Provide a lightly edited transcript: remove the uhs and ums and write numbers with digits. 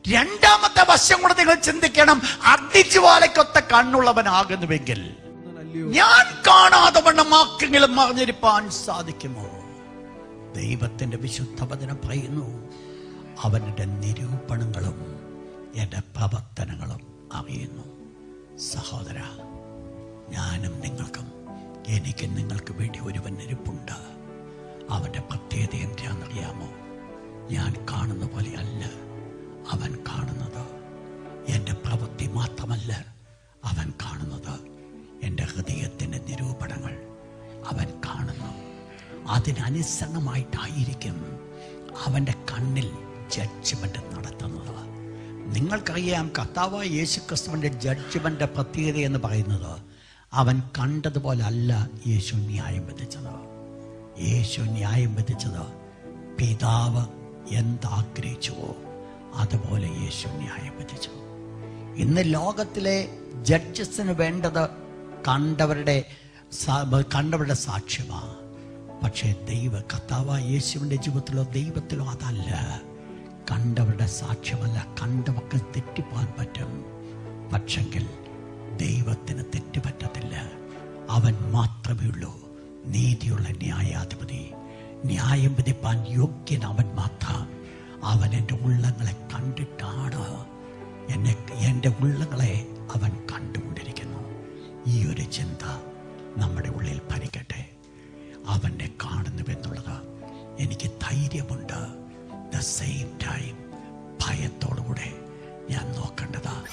രണ്ടാമത്തെ വശം കൂടെ നിങ്ങൾ ചിന്തിക്കണം. അഗ്നിജ്വാലയ്ക്കൊത്ത കണ്ണുള്ളവനാകുന്നുവെങ്കിൽ ഞാൻ കാണാതെ വണ്ണം ആർക്കെങ്കിലും മറിഞ്ഞിരിപ്പാൻ സാധിക്കുമോ? ദൈവത്തിന്റെ വിശുദ്ധ വചനം പറയുന്നു, അവന്റെ നിരൂപണങ്ങളും എന്റെ പ്രവർത്തനങ്ങളും അറിയുന്നു. സഹോദര, ഞാനും നിങ്ങൾക്കും, എനിക്ക് നിങ്ങൾക്ക് വേണ്ടി ഒരുവൻ ഇരിപ്പുണ്ട്. അവന്റെ പ്രത്യേകത എന്താണെന്നറിയാമോ? ഞാൻ കാണുന്ന പോലെ അല്ല അവൻ കാണുന്നത്. എൻ്റെ പ്രവൃത്തി മാത്രമല്ല അവൻ കാണുന്നത്, എൻ്റെ ഹൃദയത്തിൻ്റെ നിരൂപണങ്ങൾ അവൻ കാണുന്നു. അതിനനുസരണമായിട്ടായിരിക്കും അവൻ്റെ കണ്ണിൽ ജഡ്ജ്മെൻ്റ് നടത്തുന്നത്. നിങ്ങൾക്കറിയാം, കർത്താവായ യേശുക്രിസ്തുവിൻ്റെ ജഡ്ജ്മെൻ്റ് പ്രത്യേകത എന്ന് പറയുന്നത്, അവൻ കണ്ടതുപോലെ അല്ല യേശു ന്യായം വിധിച്ചത്. യേശു ന്യായം വിധിച്ചത് പിതാവ് എന്താഗ്രഹിച്ചുവോ അതുപോലെ യേശു ന്യായം വിധിച്ചു. ഇന്ന് ലോകത്തിലെ ജഡ്ജസിന് വേണ്ടത് കണ്ടവരുടെ സാക്ഷ്യമാണ്. പക്ഷേ കർത്താവായ യേശുവിൻ്റെ ജീവിതത്തിലോ ദൈവത്തിലോ അതല്ല. കണ്ടവരുടെ സാക്ഷ്യമല്ല. കണ്ടവർക്ക് തെറ്റിപ്പോകാൻ പറ്റും, പക്ഷെങ്കിൽ ദൈവത്തിന് തെറ്റുപറ്റത്തില്ല. അവൻ മാത്രമേ ഉള്ളൂ നീതിയുള്ള ന്യായാധിപതി. ന്യായം വിധിപ്പാൻ യോഗ്യൻ അവൻ മാത്രം. അവൻ എൻ്റെ ഉള്ളങ്ങളെ കണ്ടിട്ടാണ്, എൻ്റെ ഉള്ളങ്ങളെ അവൻ കണ്ടുകൊണ്ടിരിക്കുന്നു. ഈ ഒരു ചിന്ത നമ്മുടെ ഉള്ളിൽ ഭരിക്കട്ടെ. അവനെ കാണുന്നുവെന്നുള്ളത് എനിക്ക് ധൈര്യമുണ്ട്. ദ സെയിം ടൈം ഭയത്തോടുകൂടെ ഞാൻ നോക്കേണ്ടതാണ്.